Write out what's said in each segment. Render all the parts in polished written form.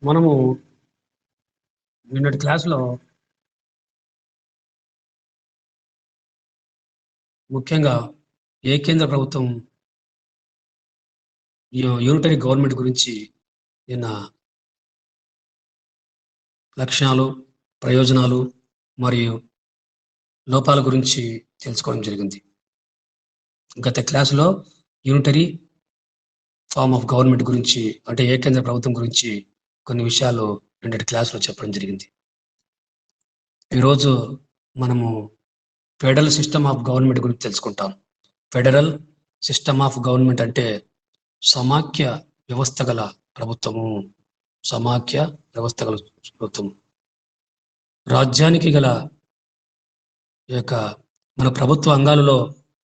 మనము నిన్నటి క్లాసులో ముఖ్యంగా ఏ కేంద్ర ప్రభుత్వం యూనిటరీ గవర్నమెంట్ గురించి నిన్న లక్షణాలు, ప్రయోజనాలు మరియు లోపాల గురించి తెలుసుకోవడం జరిగింది. గత క్లాసులో యూనిటరీ ఫార్మ్ ఆఫ్ గవర్నమెంట్ గురించి, అంటే ఏ కేంద్ర ప్రభుత్వం గురించి కొన్ని విషయాలు నిన్నటి క్లాసులో చెప్పడం జరిగింది. ఈరోజు మనము ఫెడరల్ సిస్టమ్ ఆఫ్ గవర్నమెంట్ గురించి తెలుసుకుంటాం. ఫెడరల్ సిస్టమ్ ఆఫ్ గవర్నమెంట్ అంటే సమాఖ్య వ్యవస్థ గల ప్రభుత్వము. సమాఖ్య వ్యవస్థ గల ప్రభుత్వము. రాజ్యానికి గల యొక్క మన ప్రభుత్వ అంగాలలో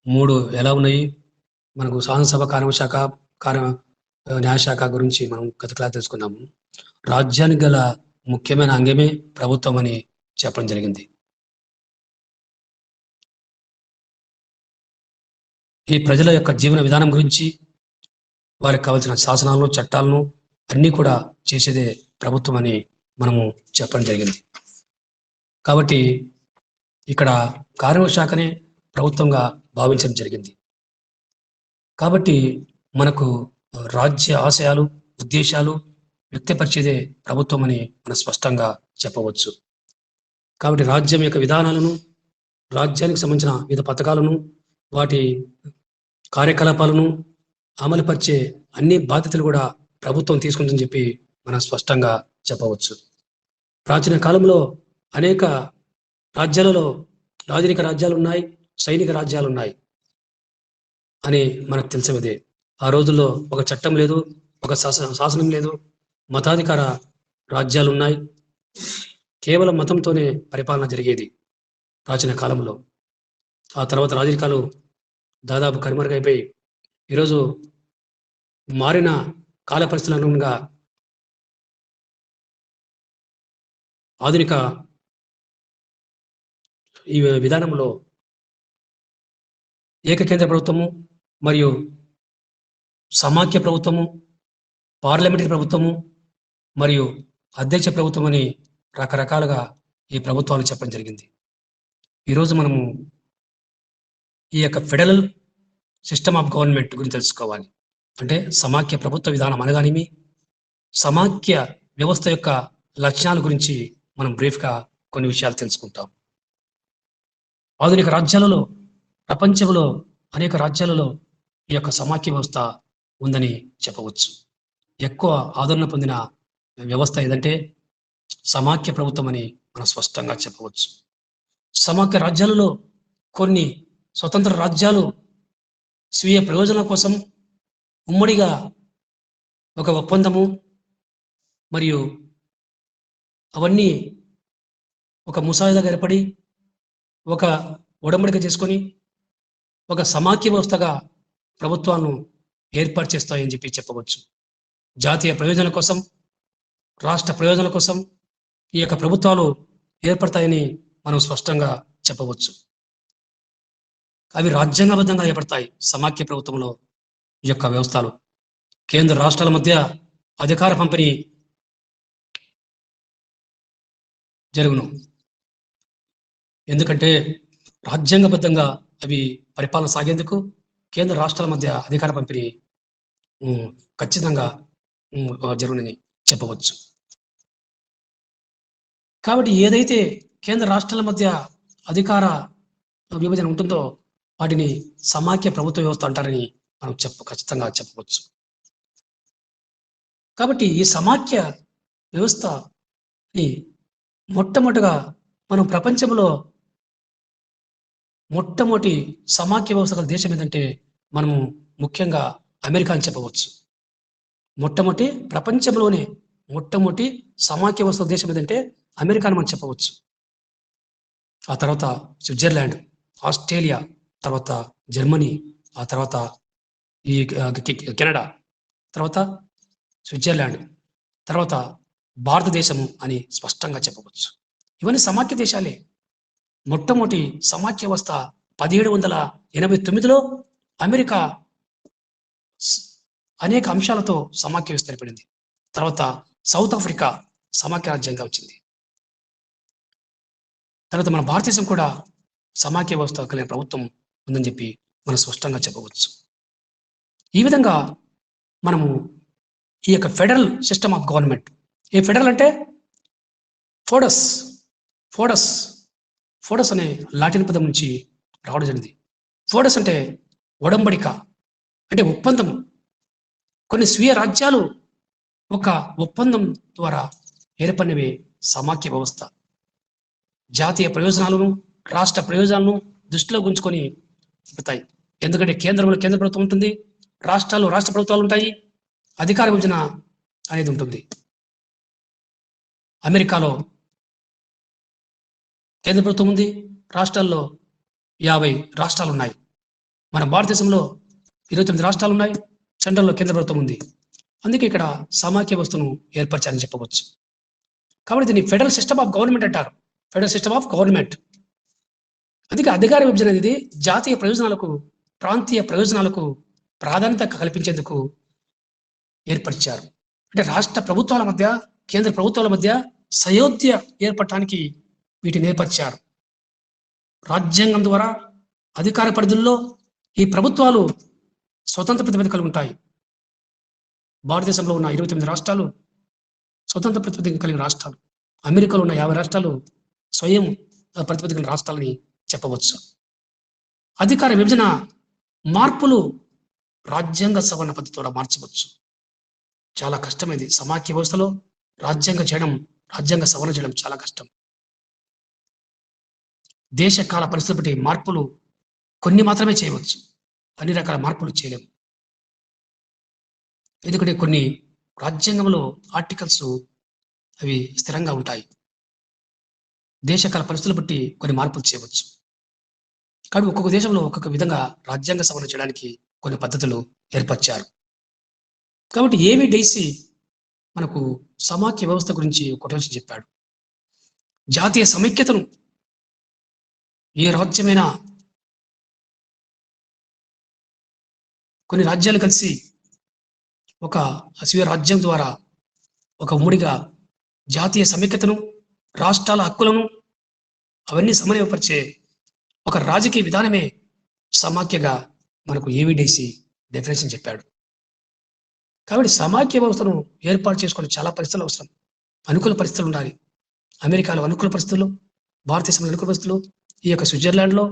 3 ఎలా ఉన్నాయి? మనకు శాసనసభ, కార్యశాఖ, న్యాయశాఖ గురించి మనం గత క్లాస్ తెలుసుకున్నాము. రాజ్యానికి గల ముఖ్యమైన అంగమే ప్రభుత్వం అని చెప్పడం జరిగింది. ఈ ప్రజల యొక్క జీవన విధానం గురించి, వారికి కావాల్సిన శాసనాలను, చట్టాలను అన్నీ కూడా చేసేదే ప్రభుత్వం అని మనము చెప్పడం జరిగింది. కాబట్టి ఇక్కడ కార్యశాఖనే ప్రభుత్వంగా భావించడం జరిగింది. కాబట్టి మనకు రాజ్య ఆశయాలు, ఉద్దేశాలు వ్యక్తపరిచేదే ప్రభుత్వం అని మనం స్పష్టంగా చెప్పవచ్చు. కాబట్టి రాజ్యం యొక్క విధానాలను, రాజ్యానికి సంబంధించిన వివిధ పథకాలను, వాటి కార్యకలాపాలను అమలుపరిచే అన్ని బాధ్యతలు కూడా ప్రభుత్వం తీసుకుంటుందని చెప్పి మనం స్పష్టంగా చెప్పవచ్చు. ప్రాచీన కాలంలో అనేక రాజ్యాలలో రాజరిక రాజ్యాలు ఉన్నాయి, సైనిక రాజ్యాలు ఉన్నాయి అని మనకు తెలిసేదే. ఆ రోజుల్లో ఒక చట్టం లేదు, ఒక శాసనం లేదు, మతాధికార రాజ్యాలు ఉన్నాయి. కేవలం మతంతోనే పరిపాలన జరిగేది ప్రాచీన కాలంలో. ఆ తర్వాత రాజరికాలు దాదాపు కనుమరుగైపోయి ఈరోజు మారిన కాల పరిస్థితుల అనుగుణంగా ఆధునిక ఈ విధానంలో ఏకకేంద్ర ప్రభుత్వము మరియు సమాఖ్య ప్రభుత్వము, పార్లమెంటరీ ప్రభుత్వము మరియు అధ్యక్ష ప్రభుత్వం అని రకరకాలుగా ఈ ప్రభుత్వాలు చెప్పడం జరిగింది. ఈరోజు మనము ఈ యొక్క ఫెడరల్ సిస్టమ్ ఆఫ్ గవర్నమెంట్ గురించి తెలుసుకోవాలి. అంటే సమాఖ్య ప్రభుత్వ విధానం అనగానేమి, సమాఖ్య వ్యవస్థ యొక్క లక్షణాల గురించి మనం బ్రీఫ్గా కొన్ని విషయాలు తెలుసుకుంటాం. ఆధునిక రాజ్యాలలో, ప్రపంచంలో అనేక రాజ్యాలలో ఈ యొక్క సమాఖ్య వ్యవస్థ ఉందని చెప్పవచ్చు. ఎక్కువ ఆదరణ పొందిన వ్యవస్థ ఏదంటే సమాఖ్య ప్రభుత్వం అని మనం స్పష్టంగా చెప్పవచ్చు. సమాఖ్య రాజ్యాలలో కొన్ని స్వతంత్ర రాజ్యాలు స్వీయ ప్రయోజనాల కోసం ఉమ్మడిగా ఒక ఒప్పందము మరియు అవన్నీ ఒక ముసాయిదాగా ఏర్పడి ఒక ఒడంబడిక చేసుకొని ఒక సమాఖ్య వ్యవస్థగా ప్రభుత్వాలను ఏర్పాటు చేస్తాయని చెప్పవచ్చు. జాతీయ ప్రయోజనాల కోసం, రాష్ట్ర ప్రయోజనాల కోసం ఈ యొక్క ప్రభుత్వాలు ఏర్పడతాయని మనం స్పష్టంగా చెప్పవచ్చు. అవి రాజ్యాంగబద్ధంగా ఏర్పడతాయి. సమాఖ్య ప్రభుత్వంలో ఈ యొక్క వ్యవస్థలు కేంద్ర రాష్ట్రాల మధ్య అధికార పంపిణీ జరుగును. ఎందుకంటే రాజ్యాంగబద్ధంగా అవి పరిపాలన సాగేందుకు కేంద్ర రాష్ట్రాల మధ్య అధికార పంపిణీ ఖచ్చితంగా జరుగునని చెప్పవచ్చు. కాబట్టి ఏదైతే కేంద్ర రాష్ట్రాల మధ్య అధికార విభజన ఉంటుందో వాటిని సమాఖ్య ప్రభుత్వ వ్యవస్థ అంటారని మనం ఖచ్చితంగా చెప్పవచ్చు. కాబట్టి ఈ సమాఖ్య వ్యవస్థని మొట్టమొదటిగా మనం ప్రపంచంలో మొట్టమొదటి సమాఖ్య వ్యవస్థ గల దేశం ఏంటంటే మనము ముఖ్యంగా అమెరికా అని చెప్పవచ్చు. ప్రపంచంలోనే మొట్టమొదటి సమాఖ్య వ్యవస్థ దేశం ఏదంటే అమెరికా అని మనం చెప్పవచ్చు. ఆ తర్వాత స్విట్జర్లాండ్, ఆస్ట్రేలియా, తర్వాత జర్మనీ, ఆ తర్వాత ఈ కెనడా, తర్వాత స్విట్జర్లాండ్, తర్వాత భారతదేశము అని స్పష్టంగా చెప్పవచ్చు. ఇవన్నీ సమాఖ్య దేశాలే. మొట్టమొదటి సమాఖ్య వ్యవస్థ 1789లో అమెరికా అనేక అంశాలతో సమాఖ్య వ్యవస్థ ఏర్పడింది. తర్వాత సౌత్ ఆఫ్రికా సమాఖ్య రాజ్యంగా వచ్చింది. తర్వాత మన భారతదేశం కూడా సమాఖ్య వ్యవస్థ కలిగిన ప్రభుత్వం ఉందని చెప్పి మనం స్పష్టంగా చెప్పవచ్చు. ఈ విధంగా మనము ఈ యొక్క ఫెడరల్ సిస్టమ్ ఆఫ్ గవర్నమెంట్, ఈ ఫెడరల్ అంటే ఫోడస్ ఫోడస్ ఫోడస్ అనే లాటిన్ పదం నుంచి రావడం జరిగింది. ఫోడస్ అంటే ఒడంబడిక, అంటే ఒప్పందం. కొన్ని స్వీయ రాజ్యాలు ఒక ఒప్పందం ద్వారా ఏర్పడినవే సమాఖ్య వ్యవస్థ. జాతీయ ప్రయోజనాలను, రాష్ట్ర ప్రయోజనాలను దృష్టిలో ఉంచుకొని చెబుతాయి. ఎందుకంటే కేంద్రంలో కేంద్ర ప్రభుత్వం ఉంటుంది, రాష్ట్రాల్లో రాష్ట్ర ప్రభుత్వాలు ఉంటాయి, అధికార విభజన అనేది ఉంటుంది. అమెరికాలో కేంద్ర ప్రభుత్వం ఉంది, రాష్ట్రాల్లో 50 రాష్ట్రాలు ఉన్నాయి. మన భారతదేశంలో 29 రాష్ట్రాలు ఉన్నాయి, సెంట్రల్లో కేంద్ర ప్రభుత్వం ఉంది. అందుకే ఇక్కడ సమాఖ్య వ్యవస్థను ఏర్పరచాలని చెప్పవచ్చు. కాబట్టి దీన్ని ఫెడరల్ సిస్టమ్ ఆఫ్ గవర్నమెంట్ అంటారు. Federal system of government. అందుకే అధికార విభజన అనేది జాతీయ ప్రయోజనాలకు, ప్రాంతీయ ప్రయోజనాలకు ప్రాధాన్యత కల్పించేందుకు ఏర్పరిచారు. అంటే రాష్ట్ర ప్రభుత్వాల మధ్య, కేంద్ర ప్రభుత్వాల మధ్య సయోధ్య ఏర్పడటానికి వీటిని ఏర్పరిచారు. రాజ్యాంగం ద్వారా అధికార పరిధుల్లో ఈ ప్రభుత్వాలు స్వతంత్ర ప్రతిపత్తి కలిగి ఉంటాయి. భారతదేశంలో ఉన్న 29 రాష్ట్రాలు స్వతంత్ర ప్రతిపత్తి కలిగిన రాష్ట్రాలు. అమెరికాలో ఉన్న 50 రాష్ట్రాలు స్వయం ప్రతిపత్తి కలిగిన రాష్ట్రాలని చెప్పవచ్చు. అధికార విభజన మార్పులు రాజ్యాంగ సవరణ పద్ధతి ద్వారా మార్చవచ్చు. చాలా కష్టమైంది. సమాఖ్య వ్యవస్థలో రాజ్యాంగ సవరణ చేయడం చాలా కష్టం. దేశ కాల పరిస్థితి బట్టి మార్పులు కొన్ని మాత్రమే చేయవచ్చు, అన్ని రకాల మార్పులు చేయలేము. ఎందుకంటే కొన్ని రాజ్యాంగంలో ఆర్టికల్స్ అవి స్థిరంగా ఉంటాయి. దేశకాల పరిస్థితులు బట్టి కొన్ని మార్పులు చేయవచ్చు. కానీ ఒక్కొక్క దేశంలో ఒక్కొక్క విధంగా రాజ్యాంగ సవరణ చేయడానికి కొన్ని పద్ధతులు ఏర్పరిచారు. కాబట్టి ఏవి డైసీ మనకు సమాఖ్య వ్యవస్థ గురించి ఒక విషయం చెప్పాడు. జాతీయ సమైక్యతను ఏ రాజ్యమైనా కొన్ని రాజ్యాలు కలిసి ఒక స్వీయ రాజ్యం ద్వారా ఒక ఉమ్మడిగా జాతీయ సమైక్యతను, రాష్ట్రాల హక్కులను అవన్నీ సమన్వయపరిచే ఒక రాజకీయ విధానమే సమాఖ్యగా మనకు ఏవిడేసి డెఫినేషన్ చెప్పాడు. కాబట్టి సమాఖ్య వ్యవస్థను ఏర్పాటు చేసుకుని చాలా పరిస్థితులు అవసరం. అనుకూల పరిస్థితులు ఉండాలి. అమెరికాలో అనుకూల పరిస్థితులు, భారతదేశంలో అనుకూల పరిస్థితులు, ఈ యొక్క స్విట్జర్లాండ్లో,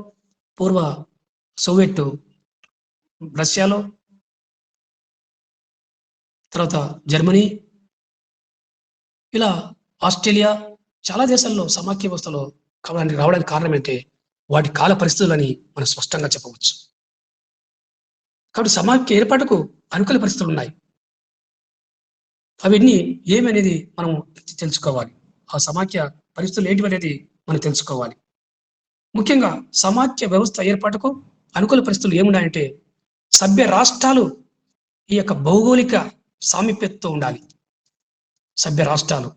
పూర్వ సోవియట్ రష్యాలో, తర్వాత జర్మనీ, ఇలా ఆస్ట్రేలియా, చాలా దేశాల్లో సమాఖ్య వ్యవస్థలో రావడానికి కారణం ఏంటంటే వాటి కాల పరిస్థితులని మనం స్పష్టంగా చెప్పవచ్చు. కాబట్టి సమాఖ్య ఏర్పాటుకు అనుకూల పరిస్థితులు ఉన్నాయి. అవన్నీ ఏమనేది మనం తెలుసుకోవాలి. ఆ సమాఖ్య పరిస్థితులు ఏంటివనేది మనం తెలుసుకోవాలి. ముఖ్యంగా సమాఖ్య వ్యవస్థ ఏర్పాటుకు అనుకూల పరిస్థితులు ఏమున్నాయంటే సభ్య రాష్ట్రాలు ఈ యొక్క భౌగోళిక సామీప్యతతో ఉండాలి. సభ్య రాష్ట్రాలు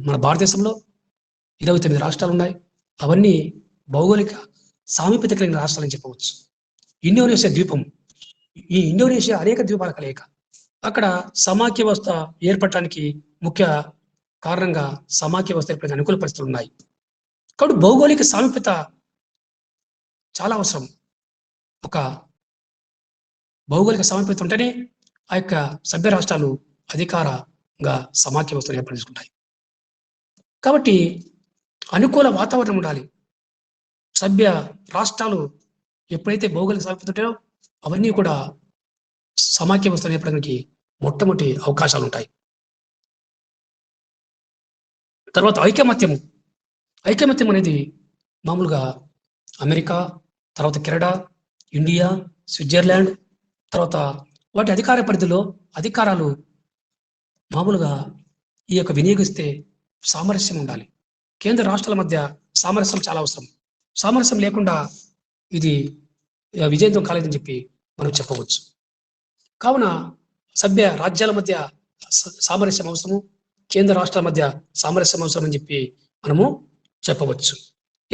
మన భారతదేశంలో 29 రాష్ట్రాలు ఉన్నాయి. అవన్నీ భౌగోళిక సామీప్యత కలిగిన రాష్ట్రాలని చెప్పవచ్చు. ఇండోనేషియా ద్వీపం, ఈ ఇండోనేషియా అనేక ద్వీపాల కలయిక. అక్కడ సమాఖ్య వ్యవస్థ ఏర్పడటానికి ముఖ్య కారణంగా సమాఖ్య వ్యవస్థ ఏర్పడిన అనుకూల పరిస్థితులు ఉన్నాయి. కాబట్టి భౌగోళిక సామీప్యత చాలా అవసరం. ఒక భౌగోళిక సామీప్యత ఉంటేనే ఆ యొక్క సభ్య రాష్ట్రాలు అధికారంగా సమాఖ్య వ్యవస్థను ఏర్పరచుకుంటాయి. కాబట్టి అనుకూల వాతావరణం ఉండాలి. సభ్య రాష్ట్రాలు ఎప్పుడైతే భౌగోళిక సామీప్యత ఉంటాయో అవన్నీ కూడా సమాఖ్య వ్యవస్థను ఏర్పడడానికి మొట్టమొదటి అవకాశాలు ఉంటాయి. తర్వాత ఐకమత్యం అనేది మామూలుగా అమెరికా, తర్వాత కెనడా, ఇండియా, స్విట్జర్లాండ్, తర్వాత వాటి అధికార పరిధిలో అధికారాలు మామూలుగా ఈ యొక్క వినియోగిస్తే సామరస్యం ఉండాలి. కేంద్ర రాష్ట్రాల మధ్య సామరస్యం చాలా అవసరం. సామరస్యం లేకుండా ఇది విజయవంతం కాలేదని చెప్పి మనం చెప్పవచ్చు. కావున సభ్య రాజ్యాల మధ్య సామరస్యం అవసరము, కేంద్ర రాష్ట్రాల మధ్య సామరస్యం అవసరం అని చెప్పి మనము చెప్పవచ్చు.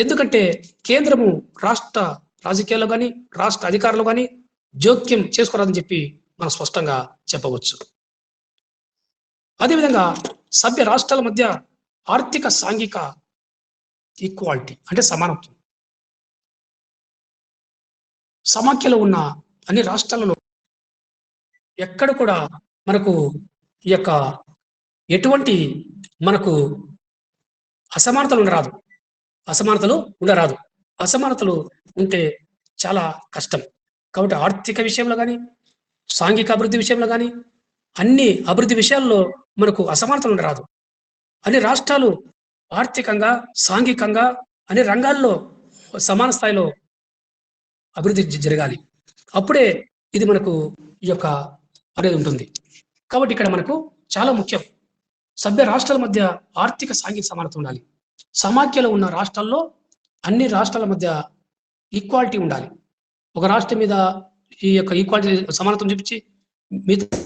ఎందుకంటే కేంద్రము రాష్ట్ర రాజకీయాల్లో కానీ రాష్ట్ర అధికారులు కానీ జోక్యం చేసుకోరాదని చెప్పి మనం స్పష్టంగా చెప్పవచ్చు. అదేవిధంగా సభ్య రాష్ట్రాల మధ్య ఆర్థిక సాంఘిక ఈక్వాలిటీ అంటే సమానత్వం. సమాఖ్యలో ఉన్న అన్ని రాష్ట్రాలలో ఎక్కడ కూడా మనకు ఈ యొక్క ఎటువంటి మనకు అసమానతలు ఉండరాదు. అసమానతలు ఉంటే చాలా కష్టం. కాబట్టి ఆర్థిక విషయంలో కానీ సాంఘిక అభివృద్ధి విషయంలో కానీ అన్ని అభివృద్ధి విషయాల్లో మనకు అసమానతలు ఉండరాదు. అన్ని రాష్ట్రాలు ఆర్థికంగా సాంఘికంగా అన్ని రంగాల్లో సమాన స్థాయిలో అభివృద్ధి జరగాలి. అప్పుడే ఇది మనకు ఈ యొక్క అనేది ఉంటుంది. కాబట్టి ఇక్కడ మనకు చాలా ముఖ్యం సభ్య రాష్ట్రాల మధ్య ఆర్థిక సాంఘిక సమానత ఉండాలి. సమాఖ్యలో ఉన్న రాష్ట్రాల్లో అన్ని రాష్ట్రాల మధ్య ఈక్వాలిటీ ఉండాలి. ఒక రాష్ట్రం మీద ఈ యొక్క ఈక్వాలిటీ సమానత్వం చూపించి మిగతా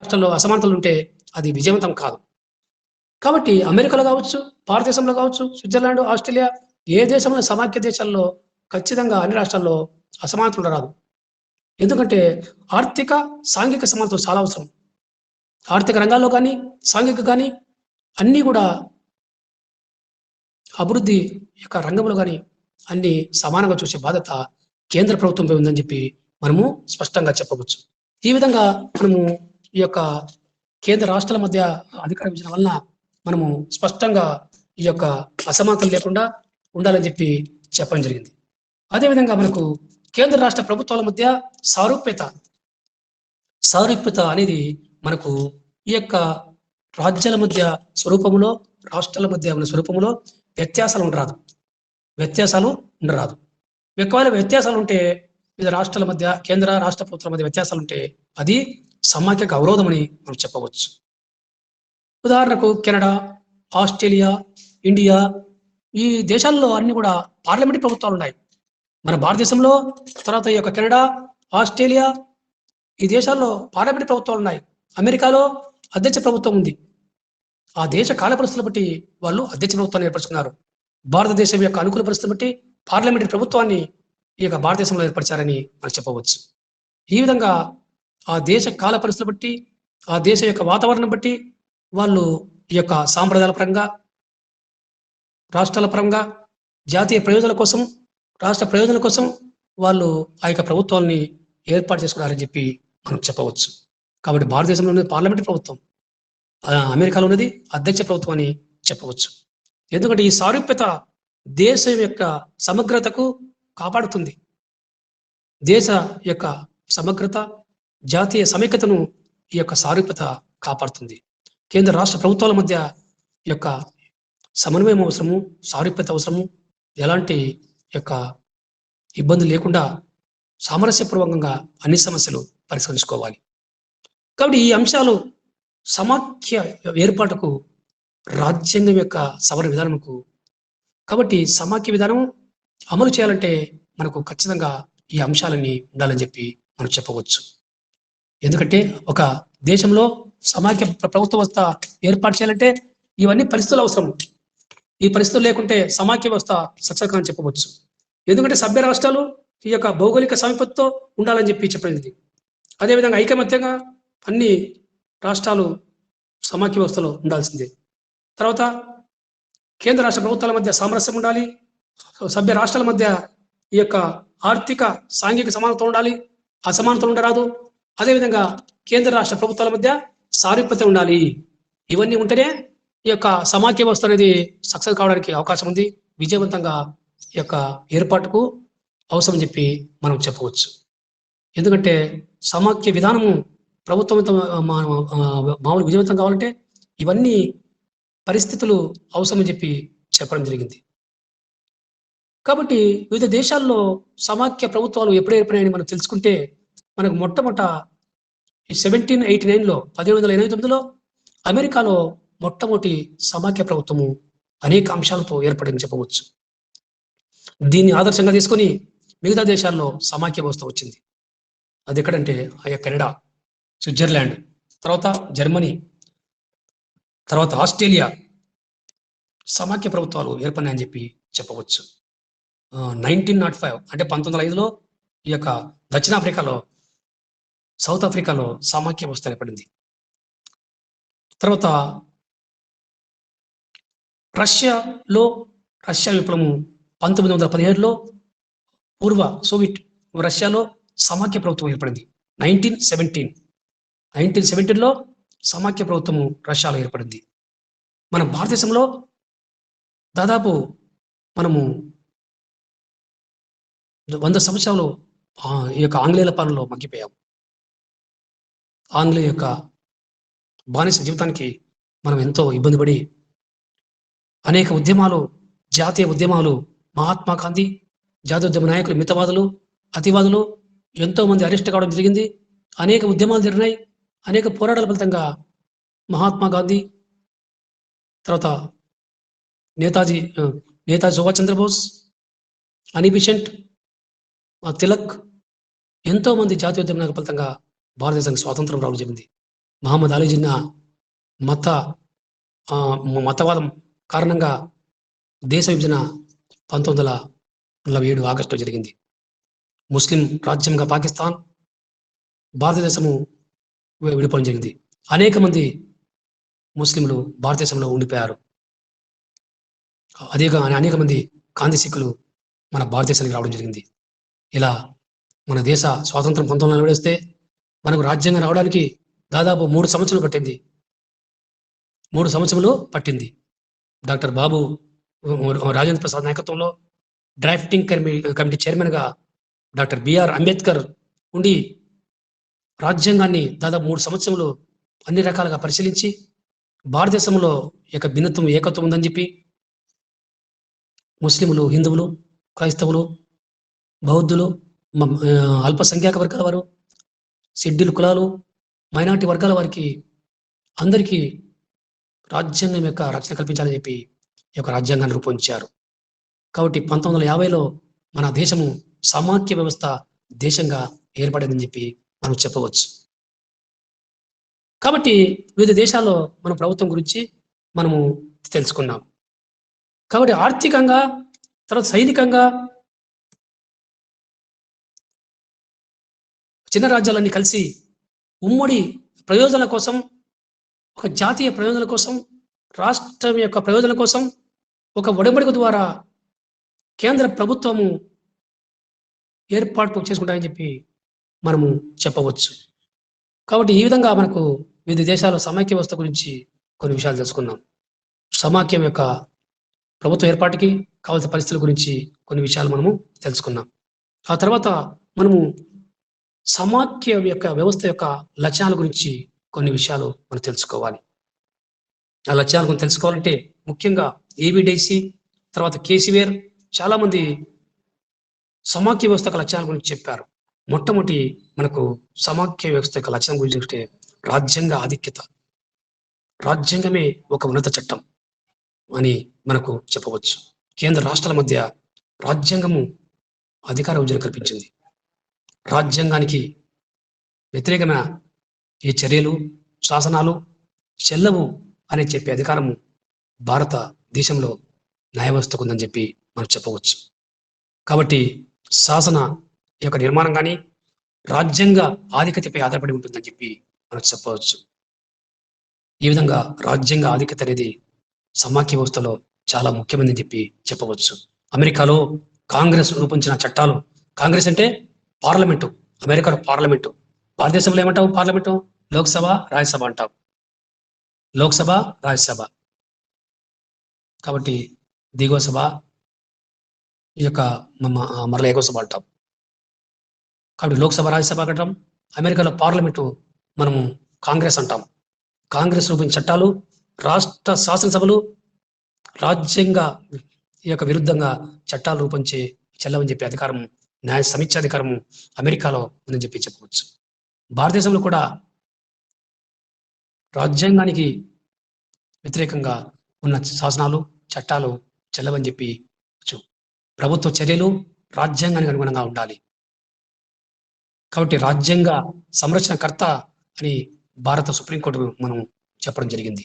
రాష్ట్రాల్లో అసమానతలు ఉంటే అది విజయవంతం కాదు. కాబట్టి అమెరికాలో కావచ్చు, భారతదేశంలో కావచ్చు, స్విట్జర్లాండ్, ఆస్ట్రేలియా ఏ దేశంలో సమాఖ్య దేశాల్లో ఖచ్చితంగా అన్ని రాష్ట్రాల్లో అసమానతలు ఉండరాదు. ఎందుకంటే ఆర్థిక సాంఘిక సమానత్వం చాలా అవసరం. ఆర్థిక రంగాల్లో కానీ సాంఘిక కానీ అన్నీ కూడా అభివృద్ధి యొక్క రంగంలో కానీ అన్ని సమానంగా చూసే బాధ్యత కేంద్ర ప్రభుత్వంపై ఉందని చెప్పి మనము స్పష్టంగా చెప్పవచ్చు. ఈ విధంగా మనము ఈ యొక్క కేంద్ర రాష్ట్రాల మధ్య అధికార విభజన వలన మనము స్పష్టంగా ఈ యొక్క అసమానతలు లేకుండా ఉండాలని చెప్పి చెప్పడం జరిగింది. అదేవిధంగా మనకు కేంద్ర రాష్ట్ర ప్రభుత్వాల మధ్య సారూప్యత అనేది మనకు ఈ యొక్క రాజ్యాల మధ్య స్వరూపములో రాష్ట్రాల మధ్య ఉన్న స్వరూపములో వ్యత్యాసాలు ఉండరాదు. ఒకవేళ వ్యత్యాసాలు ఉంటే వివిధ రాష్ట్రాల మధ్య కేంద్ర రాష్ట్ర ప్రభుత్వాల మధ్య వ్యత్యాసాలు ఉంటే అది సమాఖ్యకు అవరోధమని మనం చెప్పవచ్చు. ఉదాహరణకు కెనడా, ఆస్ట్రేలియా, ఇండియా ఈ దేశాల్లో అన్ని కూడా పార్లమెంటరీ ప్రభుత్వాలు ఉన్నాయి. మన భారతదేశంలో తర్వాత ఈ యొక్క కెనడా, ఆస్ట్రేలియా ఈ దేశాల్లో పార్లమెంటరీ ప్రభుత్వాలు ఉన్నాయి. అమెరికాలో అధ్యక్ష ప్రభుత్వం ఉంది. ఆ దేశ కాల పరిస్థితులు బట్టి వాళ్ళు అధ్యక్ష ప్రభుత్వాన్ని ఏర్పరచుకున్నారు. భారతదేశం యొక్క అనుకూల పరిస్థితులు బట్టి పార్లమెంటరీ ప్రభుత్వాన్ని ఈ యొక్క భారతదేశంలో ఏర్పరిచారని మనం చెప్పవచ్చు. ఈ విధంగా ఆ దేశ కాల పరిస్థితులు బట్టి ఆ దేశ యొక్క వాతావరణం బట్టి వాళ్ళు ఈ యొక్క సాంప్రదాయాల పరంగా రాష్ట్రాల పరంగా జాతీయ ప్రయోజనాల కోసం రాష్ట్ర ప్రయోజనాల కోసం వాళ్ళు ఆ యొక్క ప్రభుత్వాన్ని ఏర్పాటు చేసుకున్నారని చెప్పి మనం చెప్పవచ్చు. కాబట్టి భారతదేశంలో ఉన్నది పార్లమెంటరీ ప్రభుత్వం, అమెరికాలో ఉన్నది అధ్యక్ష ప్రభుత్వం అని చెప్పవచ్చు. ఎందుకంటే ఈ సారూప్యత దేశం యొక్క సమగ్రతకు కాపాడుతుంది. దేశ యొక్క సమగ్రత జాతీయ సమైక్యతను ఈ యొక్క సారూప్యత కాపాడుతుంది. కేంద్ర రాష్ట్ర ప్రభుత్వాల మధ్య యొక్క సమన్వయం అవసరము, సారూప్యత అవసరము. ఎలాంటి యొక్క ఇబ్బంది లేకుండా సామరస్యపూర్వకంగా అన్ని సమస్యలు పరిష్కరించుకోవాలి. కాబట్టి ఈ అంశాలు సమాఖ్య ఏర్పాటుకు రాజ్యాంగం యొక్క సవరణ విధానంకు కాబట్టి సమాఖ్య విధానం అమలు చేయాలంటే మనకు ఖచ్చితంగా ఈ అంశాలన్నీ ఉండాలని చెప్పి మనం చెప్పవచ్చు. ఎందుకంటే ఒక దేశంలో సమాఖ్య ప్రభుత్వ వ్యవస్థ ఏర్పాటు చేయాలంటే ఇవన్నీ పరిస్థితులు అవసరం. ఈ పరిస్థితులు లేకుంటే సమాఖ్య వ్యవస్థ సక్సెస్ అని చెప్పవచ్చు. ఎందుకంటే సభ్య రాష్ట్రాలు ఈ యొక్క భౌగోళిక సమీపంతో ఉండాలని చెప్పి చెప్పింది. అదేవిధంగా ఐకమత్యంగా అన్ని రాష్ట్రాలు సమాఖ్య వ్యవస్థలో ఉండాల్సిందే. తర్వాత కేంద్ర రాష్ట్ర ప్రభుత్వాల మధ్య సామరస్యం ఉండాలి. సభ్య రాష్ట్రాల మధ్య ఈ యొక్క ఆర్థిక సాంఘిక సమానత ఉండాలి, అసమానతలు ఉండరాదు. అదేవిధంగా కేంద్ర రాష్ట్ర ప్రభుత్వాల మధ్య సారూప్యత ఉండాలి. ఇవన్నీ ఉంటేనే ఈ యొక్క సమాఖ్య వ్యవస్థ అనేది సక్సెస్ కావడానికి అవకాశం ఉంది. విజయవంతంగా ఈ యొక్క ఏర్పాటుకు అవసరం చెప్పి మనం చెప్పవచ్చు. ఎందుకంటే సమాఖ్య విధానము ప్రభుత్వంతో మామూలు విజయవంతం కావాలంటే ఇవన్నీ పరిస్థితులు అవసరం చెప్పి చెప్పడం జరిగింది. కాబట్టి వివిధ దేశాల్లో సమాఖ్య ప్రభుత్వాలు ఎప్పుడు ఏర్పడినాయని మనం తెలుసుకుంటే మనకు మొట్టమొదట 1789లో 1789లో అమెరికాలో మొట్టమొదటి సమాఖ్య ప్రభుత్వము అనేక అంశాలతో ఏర్పడిందని చెప్పవచ్చు. దీన్ని ఆదర్శంగా తీసుకొని మిగతా దేశాల్లో సమాఖ్య వ్యవస్థ వచ్చింది. అది ఎక్కడంటే కెనడా, స్విట్జర్లాండ్, తర్వాత జర్మనీ, తర్వాత ఆస్ట్రేలియా సమాఖ్య ప్రభుత్వాలు ఏర్పడినాయని చెప్పి చెప్పవచ్చు. 1905 అంటే 1905లో ఈ యొక్క దక్షిణాఫ్రికాలో, సౌత్ ఆఫ్రికాలో సమాఖ్య వ్యవస్థ ఏర్పడింది. తర్వాత రష్యా విప్లవం 1917లో పూర్వ సోవియట్ రష్యాలో సమాఖ్య ప్రభుత్వం ఏర్పడింది. 1917లో సమాఖ్య ప్రభుత్వము రష్యాలో ఏర్పడింది. మన భారతదేశంలో దాదాపు మనము 100 సంవత్సరాలు ఈ యొక్క ఆంగ్లేయుల పాలనలో మగ్గిపోయాం. ఆంగ్లేయ యొక్క బానిస జీవితానికి మనం ఎంతో ఇబ్బంది పడి అనేక ఉద్యమాలు, జాతీయ ఉద్యమాలు, మహాత్మా గాంధీ, జాతీయోద్యమ నాయకులు, మితవాదులు, అతివాదులు ఎంతో మంది అరెస్ట్ కావడం జరిగింది. అనేక ఉద్యమాలు జరిగినాయి. అనేక పోరాటాల ఫలితంగా మహాత్మా గాంధీ, తర్వాత నేతాజీ సుభాష్ చంద్రబోస్, అనీ బెసెంట్, తిలక్ ఎంతో మంది జాతీయోద్యమ నాయకుల ఫలితంగా భారతదేశానికి స్వాతంత్రం రావడం జరిగింది. మహమ్మద్ అలీ జిన్నా మతవాదం కారణంగా దేశ విభజన 1947 ఆగస్టులో జరిగింది. ముస్లిం రాజ్యంగా పాకిస్తాన్, భారతదేశము విడిపోవడం జరిగింది. అనేక మంది ముస్లింలు భారతదేశంలో ఉండిపోయారు. అనేక మంది కాంతి సిక్కులు మన భారతదేశానికి రావడం జరిగింది. ఇలా మన దేశ స్వాతంత్రం 1940 వస్తే మనకు రాజ్యాంగం రావడానికి దాదాపు 3 సంవత్సరాలు పట్టింది. 3 సంవత్సరాలు పట్టింది. డాక్టర్ బాబు రాజేంద్ర ప్రసాద్ నాయకత్వంలో డ్రాఫ్టింగ్ కమిటీ చైర్మన్గా డాక్టర్ బిఆర్ అంబేద్కర్ ఉండి రాజ్యాంగాన్ని దాదాపు 3 సంవత్సరాలు అన్ని రకాలుగా పరిశీలించి భారతదేశంలో భిన్నత్వం, ఏకత్వం ఉందని చెప్పి ముస్లింలు, హిందువులు, క్రైస్తవులు, బౌద్ధులు, అల్పసంఖ్యాక వర్గాల వారు, షెడ్యూల్ కులాలు, మైనారిటీ వర్గాల వారికి అందరికీ రాజ్యాంగం యొక్క రక్షణ కల్పించాలని చెప్పి ఈ యొక్క రాజ్యాంగాన్ని రూపొందించారు. కాబట్టి 1950లో మన దేశము సమాఖ్య వ్యవస్థ దేశంగా ఏర్పడిందని చెప్పి మనం చెప్పవచ్చు. కాబట్టి వివిధ దేశాల్లో మన ప్రభుత్వం గురించి మనము తెలుసుకున్నాం. కాబట్టి ఆర్థికంగా, తర్వాత సైనికంగా చిన్న రాజ్యాలన్నీ కలిసి ఉమ్మడి ప్రయోజనాల కోసం, ఒక జాతీయ ప్రయోజనాల కోసం, రాష్ట్రం యొక్క ప్రయోజనాల కోసం ఒక ఒడంబడిక ద్వారా కేంద్ర ప్రభుత్వము ఏర్పాటు చేసుకుంటారని చెప్పి మనము చెప్పవచ్చు. కాబట్టి ఈ విధంగా మనకు వివిధ దేశాల సమాఖ్య వ్యవస్థ గురించి కొన్ని విషయాలు తెలుసుకున్నాం. సమాఖ్యం యొక్క ప్రభుత్వ ఏర్పాటుకి కావాల్సిన పరిస్థితుల గురించి కొన్ని విషయాలు మనము తెలుసుకున్నాం. ఆ తర్వాత మనము సమాఖ్య యొక్క వ్యవస్థ యొక్క లక్ష్యాల గురించి కొన్ని విషయాలు మనం తెలుసుకోవాలి. ఆ లక్ష్యాల గురించి తెలుసుకోవాలంటే ముఖ్యంగా ఏబి డైసీ, తర్వాత కేసీవేర్ చాలా మంది సమాఖ్య వ్యవస్థ యొక్క లక్ష్యాల గురించి చెప్పారు. మొట్టమొదటి మనకు సమాఖ్య వ్యవస్థ యొక్క లక్ష్యం గురించి చూస్తే రాజ్యాంగ ఆధిక్యత. రాజ్యాంగమే ఒక ఉన్నత చట్టం అని మనకు చెప్పవచ్చు. కేంద్ర రాష్ట్రాల మధ్య రాజ్యాంగము అధికార విభజన కల్పించింది. రాజ్యాంగానికి వ్యతిరేకమైన ఏ చర్యలు, శాసనాలు చెల్లవు అని చెప్పే అధికారము భారతదేశంలో న్యాయ వ్యవస్థకు ఉందని చెప్పి మనం చెప్పవచ్చు. కాబట్టి శాసన యొక్క నిర్మాణం కానీ రాజ్యాంగ ఆధిక్యతపై ఆధారపడి ఉంటుందని చెప్పి మనం చెప్పవచ్చు. ఈ విధంగా రాజ్యాంగ ఆధిక్యత అనేది సమాఖ్య వ్యవస్థలో చాలా ముఖ్యమైనదని చెప్పి చెప్పవచ్చు. అమెరికాలో కాంగ్రెస్ రూపొందించిన చట్టాలు, కాంగ్రెస్ అంటే పార్లమెంటు, అమెరికాలో పార్లమెంటు. భారతదేశంలో ఏమంటావు? పార్లమెంటు లోక్సభ, రాజ్యసభ అంటాం. లోక్సభ, రాజ్యసభ. కాబట్టి దిగువ సభ, ఈ యొక్క మరల ఎగువ సభ అంటాం. కాబట్టి లోక్సభ, రాజ్యసభ అంటాం. అమెరికాలో పార్లమెంటు మనము కాంగ్రెస్ అంటాం. కాంగ్రెస్ రూపొందించిన చట్టాలు రాష్ట్ర శాసనసభలు రాజ్యాంగ ఈ యొక్క విరుద్ధంగా చట్టాలు రూపొందించే చెల్లవని చెప్పే అధికారం, న్యాయ సమీక్షాధికారము అమెరికాలో ఉందని చెప్పి చెప్పవచ్చు. భారతదేశంలో కూడా రాజ్యాంగానికి వ్యతిరేకంగా ఉన్న శాసనాలు, చట్టాలు చెల్లవని చెప్పి ప్రభుత్వ చర్యలు రాజ్యాంగానికి అనుగుణంగా ఉండాలి. కాబట్టి రాజ్యాంగ సంరక్షణకర్త అని భారత సుప్రీంకోర్టు మనం చెప్పడం జరిగింది.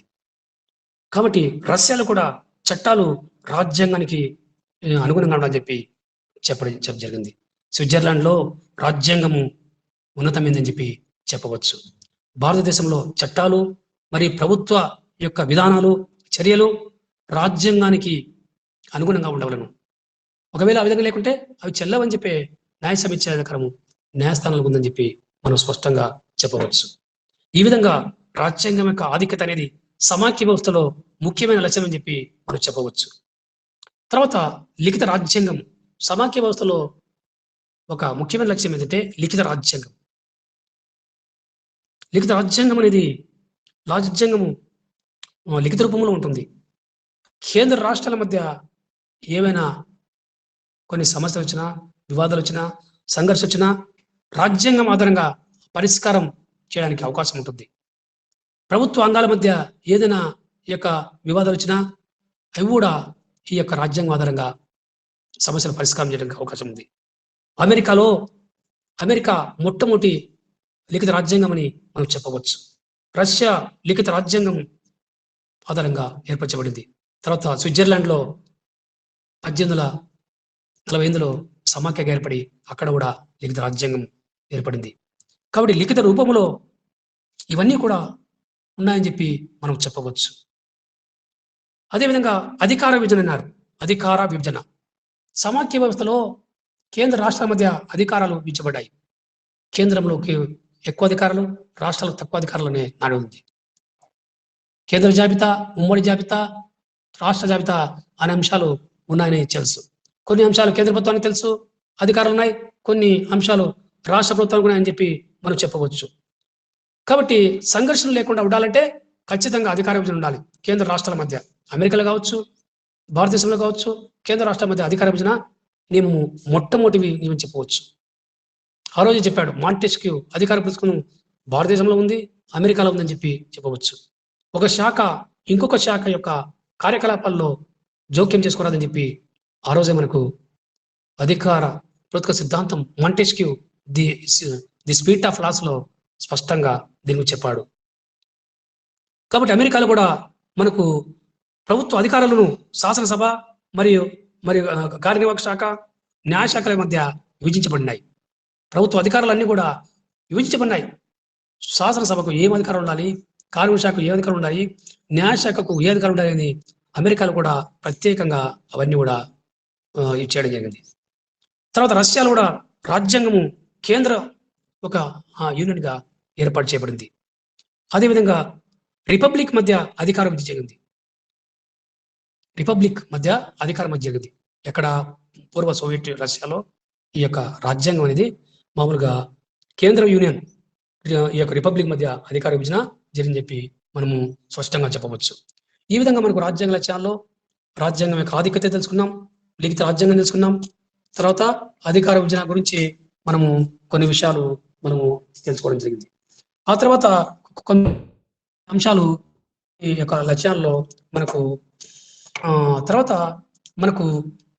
కాబట్టి రష్యాలో కూడా చట్టాలు రాజ్యాంగానికి అనుగుణంగా ఉండాలని చెప్పి చెప్పడం జరిగింది. స్విట్జర్లాండ్లో రాజ్యాంగము ఉన్నతమైందని చెప్పి చెప్పవచ్చు. భారతదేశంలో చట్టాలు మరియు ప్రభుత్వ యొక్క విధానాలు, చర్యలు రాజ్యాంగానికి అనుగుణంగా ఉండవలను. ఒకవేళ ఆ విధంగా లేకుంటే అవి చెల్లవని చెప్పే న్యాయ సమీక్ష అధికారము న్యాయస్థానంలో ఉందని చెప్పి మనం స్పష్టంగా చెప్పవచ్చు. ఈ విధంగా రాజ్యాంగం యొక్క ఆధిక్యత అనేది సమాఖ్య వ్యవస్థలో ముఖ్యమైన లక్ష్యం అని చెప్పి మనం చెప్పవచ్చు. తర్వాత లిఖిత రాజ్యాంగం సమాఖ్య వ్యవస్థలో ఒక ముఖ్యమైన లక్ష్యం ఏంటంటే లిఖిత రాజ్యాంగం. లిఖిత రాజ్యాంగం అనేది రాజ్యాంగము లిఖిత రూపంలో ఉంటుంది. కేంద్ర రాష్ట్రాల మధ్య ఏవైనా కొన్ని సమస్యలు వచ్చినా, వివాదాలు వచ్చినా, సంఘర్షణ వచ్చినా రాజ్యాంగం ఆధారంగా పరిష్కారం చేయడానికి అవకాశం ఉంటుంది. ప్రభుత్వ అంగాల మధ్య ఏదైనా ఈ యొక్క వివాదాలు వచ్చినా అవి కూడా ఈ యొక్క రాజ్యాంగం ఆధారంగా సమస్యలు పరిష్కారం చేయడానికి అవకాశం ఉంది. అమెరికా మొట్టమొదటి లిఖిత రాజ్యాంగం అని మనం చెప్పవచ్చు. రష్యా లిఖిత రాజ్యాంగం ఆధారంగా ఏర్పరచబడింది. తర్వాత స్విట్జర్లాండ్లో 1848లో సమాఖ్యగా ఏర్పడి అక్కడ కూడా లిఖిత రాజ్యాంగం ఏర్పడింది. కాబట్టి లిఖిత రూపంలో ఇవన్నీ కూడా ఉన్నాయని చెప్పి మనం చెప్పవచ్చు. అదేవిధంగా అధికార విభజన అన్నారు. అధికార విభజన సమాఖ్య వ్యవస్థలో కేంద్ర రాష్ట్రాల మధ్య అధికారాలు విభజించబడ్డాయి. కేంద్రంలోకి ఎక్కువ అధికారాలు, రాష్ట్రాలకు తక్కువ అధికారాలు అనే నాడు ఉంది. కేంద్ర జాబితా, ఉమ్మడి జాబితా, రాష్ట్ర జాబితా అనే అంశాలు ఉన్నాయని తెలుసు. కొన్ని అంశాలు కేంద్ర ప్రభుత్వానికి తెలుసు, అధికారాలు ఉన్నాయి. కొన్ని అంశాలు రాష్ట్ర ప్రభుత్వానికి ఉన్నాయని చెప్పి మనం చెప్పవచ్చు. కాబట్టి సంఘర్షణ లేకుండా ఉండాలంటే ఖచ్చితంగా అధికార విభజన ఉండాలి. కేంద్ర రాష్ట్రాల మధ్య అమెరికాలో కావచ్చు, భారతదేశంలో కావచ్చు, కేంద్ర రాష్ట్రాల మధ్య అధికార విభజన నియమము మొట్టమొదటివి నీవని చెప్పవచ్చు. ఆ రోజు చెప్పాడు మాంటెస్క్యూ అధికార పుస్తకం భారతదేశంలో ఉంది, అమెరికాలో ఉందని చెప్పి చెప్పవచ్చు. ఒక శాఖ ఇంకొక శాఖ యొక్క కార్యకలాపాల్లో జోక్యం చేసుకోరాదని చెప్పి ఆ రోజే మనకు అధికార పుస్తక సిద్ధాంతం Montesquieu the spirit of laws లో స్పష్టంగా దీనికి చెప్పాడు. కాబట్టి అమెరికాలో కూడా మనకు ప్రభుత్వ అధికారులను శాసనసభ మరియు కార్యనిర్వాహక శాఖ, న్యాయశాఖల మధ్య విభజించబడినాయి. ప్రభుత్వ అధికారులన్నీ కూడా విభజించబడినాయి. శాసనసభకు ఏం అధికారం ఉండాలి, కార్మిక శాఖకు ఏ అధికారం ఉండాలి, న్యాయశాఖకు ఏ అధికారం ఉండాలి అని అమెరికాలో కూడా ప్రత్యేకంగా అవన్నీ కూడా చేయడం జరిగింది. తర్వాత రష్యాలో కూడా రాజ్యాంగము కేంద్ర ఒక యూనియన్ గా ఏర్పాటు చేయబడింది. అదేవిధంగా రిపబ్లిక్ మధ్య అధికారం విధి జరిగింది. రిపబ్లిక్ మధ్య అధికారం మధ్య జరిగింది. ఎక్కడ పూర్వ సోవియట్ రష్యాలో ఈ యొక్క రాజ్యాంగం అనేది మామూలుగా కేంద్ర యూనియన్ ఈ యొక్క రిపబ్లిక్ మధ్య అధికార విభజన జరిగిందని చెప్పి మనము స్పష్టంగా చెప్పవచ్చు. ఈ విధంగా మనకు రాజ్యాంగ లక్ష్యాల్లో రాజ్యాంగం యొక్క ఆధిక్యత తెలుసుకున్నాం, లిఖిత రాజ్యాంగం తెలుసుకున్నాం. తర్వాత అధికార విభజన గురించి మనము కొన్ని విషయాలు మనము తెలుసుకోవడం జరిగింది. ఆ తర్వాత కొన్ని అంశాలు ఈ యొక్క లక్ష్యాల్లో మనకు తర్వాత మనకు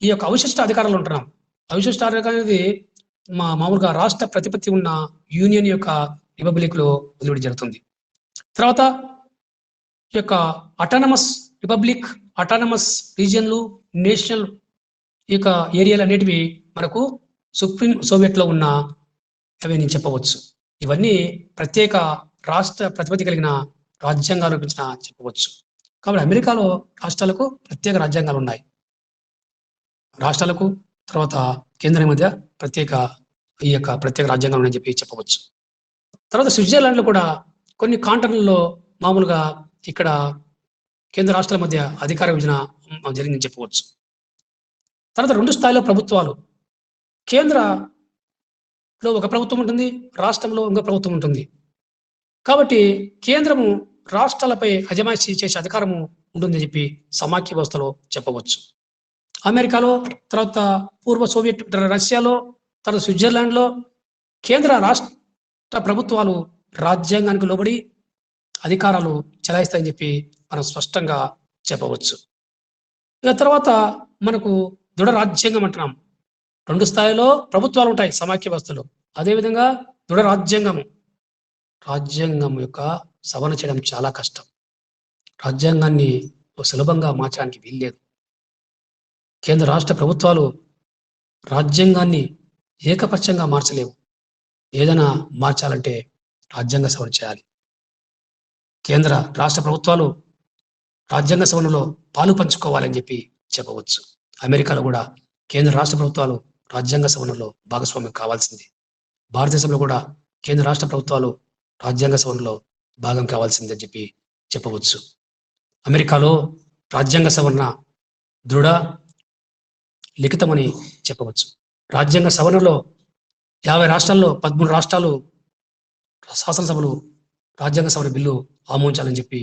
ఈ యొక్క అవశిష్ట అధికారాలు ఉంటున్నాం. అవశిష్ట అధికారం అనేది మామూలుగా రాష్ట్ర ప్రతిపత్తి ఉన్న యూనియన్ యొక్క రిపబ్లిక్ లో వెలువడి జరుగుతుంది. తర్వాత ఈ యొక్క అటానమస్ రిపబ్లిక్, అటానమస్ రీజియన్లు, నేషనల్ ఈ యొక్క ఏరియాలు అనేటివి మనకు సుప్రీం సోవియట్ లో ఉన్న అవి నేను చెప్పవచ్చు. ఇవన్నీ ప్రత్యేక రాష్ట్ర ప్రతిపత్తి కలిగిన రాజ్యాంగాలు గురించి చెప్పవచ్చు. కాబట్టి అమెరికాలో రాష్ట్రాలకు ప్రత్యేక రాజ్యాంగాలు ఉన్నాయి. రాష్ట్రాలకు తర్వాత కేంద్రం మధ్య ఈ యొక్క ప్రత్యేక రాజ్యాంగం ఉన్నాయని చెప్పి చెప్పవచ్చు. తర్వాత స్విట్జర్లాండ్ లో కూడా కొన్ని కాంటర్లలో మామూలుగా ఇక్కడ కేంద్ర రాష్ట్రాల మధ్య అధికార విభజన జరిగిందని చెప్పవచ్చు. తర్వాత 2 స్థాయిలో ప్రభుత్వాలు, కేంద్రలో ఒక ప్రభుత్వం ఉంటుంది, రాష్ట్రంలో ఇంకో ప్రభుత్వం ఉంటుంది. కాబట్టి కేంద్రము రాష్ట్రాలపై అజమాయిషీ చేసే అధికారము ఉంటుందని చెప్పి సమాఖ్య వ్యవస్థలో చెప్పవచ్చు. అమెరికాలో, తర్వాత పూర్వ సోవియట్ రష్యాలో, తర్వాత స్విట్జర్లాండ్లో కేంద్ర రాష్ట్ర ప్రభుత్వాలు రాజ్యాంగానికి లోబడి అధికారాలు చెలాయిస్తాయని చెప్పి మనం స్పష్టంగా చెప్పవచ్చు. ఇక తర్వాత మనకు దృఢ రాజ్యాంగం అంటున్నాం. 2 స్థాయిలో ప్రభుత్వాలు ఉంటాయి సమాఖ్య వ్యవస్థలో. అదేవిధంగా దృఢ రాజ్యాంగం యొక్క సవరణ చేయడం చాలా కష్టం. రాజ్యాంగాన్ని సులభంగా మార్చడానికి వీల్లేదు. కేంద్ర రాష్ట్ర ప్రభుత్వాలు రాజ్యాంగాన్ని ఏకపక్షంగా మార్చలేవు. ఏదైనా మార్చాలంటే రాజ్యాంగ సవరణ చేయాలి. కేంద్ర రాష్ట్ర ప్రభుత్వాలు రాజ్యాంగ సవరణలో పాలు పంచుకోవాలని చెప్పి చెప్పవచ్చు. అమెరికాలో కూడా కేంద్ర రాష్ట్ర ప్రభుత్వాలు రాజ్యాంగ సవరణలో భాగస్వామ్యం కావాల్సింది. భారతదేశంలో కూడా కేంద్ర రాష్ట్ర ప్రభుత్వాలు రాజ్యాంగ సవరణలో భాగం కావాల్సిందని చెప్పి చెప్పవచ్చు. అమెరికాలో రాజ్యాంగ సవరణ దృఢ లిఖితమని చెప్పవచ్చు. రాజ్యాంగ సవరణలో 50 రాష్ట్రాల్లో 13 రాష్ట్రాలు శాసనసభలు రాజ్యాంగ సవరణ బిల్లు ఆమోదించాలని చెప్పి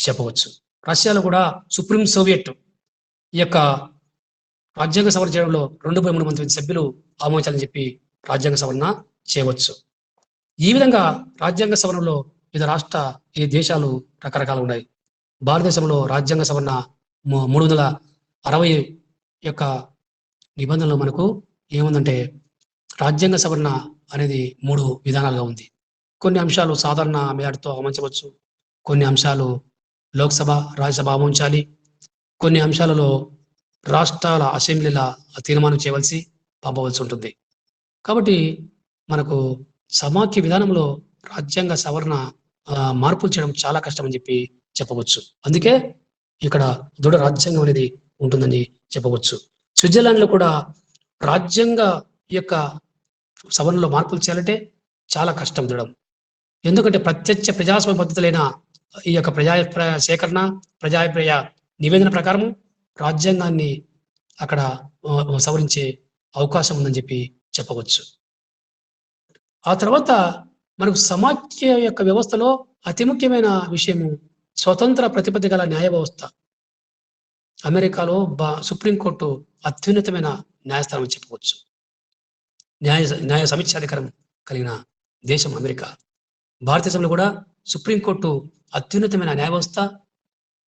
చెప్పవచ్చు. రష్యాలో కూడా సుప్రీం సోవియట్ ఈ యొక్క రాజ్యాంగ సవరణ చేయడంలో 2/3 మంది సభ్యులు ఆమోదించాలని చెప్పి రాజ్యాంగ సవరణ చేయవచ్చు. ఈ విధంగా రాజ్యాంగ సవరణలో ఈ దేశాలు రకరకాలు ఉన్నాయి. భారతదేశంలో రాజ్యాంగ సవరణ 360 యొక్క నిబంధనలు మనకు ఏముందంటే రాజ్యాంగ సవరణ అనేది 3 విధానాలుగా ఉంది. కొన్ని అంశాలు సాధారణ మెజార్టీతో ఆమోదించవచ్చు. కొన్ని అంశాలు లోక్సభ, రాజ్యసభ ఆమోదించాలి. కొన్ని అంశాలలో రాష్ట్రాల అసెంబ్లీల తీర్మానం చేయవలసి పంపవలసి ఉంటుంది. కాబట్టి మనకు సమాఖ్య విధానంలో రాజ్యాంగ సవరణ మార్పులు చేయడం చాలా కష్టం అని చెప్పి చెప్పవచ్చు. అందుకే ఇక్కడ దృఢ రాజ్యాంగం అనేది ఉంటుందని చెప్పవచ్చు. స్విట్జర్లాండ్లో కూడా రాజ్యాంగ యొక్క సవరణలో మార్పులు చేయాలంటే చాలా కష్టం దృఢం. ఎందుకంటే ప్రత్యక్ష ప్రజాస్వామ్య పద్ధతులైన ఈ యొక్క ప్రజాభిప్రాయ సేకరణ, ప్రజాభిప్రాయ నివేదన ప్రకారము రాజ్యాంగాన్ని అక్కడ సవరించే అవకాశం ఉందని చెప్పి చెప్పవచ్చు. ఆ తర్వాత మనకు సమాఖ్య యొక్క వ్యవస్థలో అతి ముఖ్యమైన విషయము స్వతంత్ర ప్రతిపత్తి గల న్యాయ వ్యవస్థ. అమెరికాలో సుప్రీంకోర్టు అత్యున్నతమైన న్యాయస్థానం అని చెప్పవచ్చు. న్యాయ సమీక్షాధికారం కలిగిన దేశం అమెరికా. భారతదేశంలో కూడా సుప్రీంకోర్టు అత్యున్నతమైన న్యాయ వ్యవస్థ,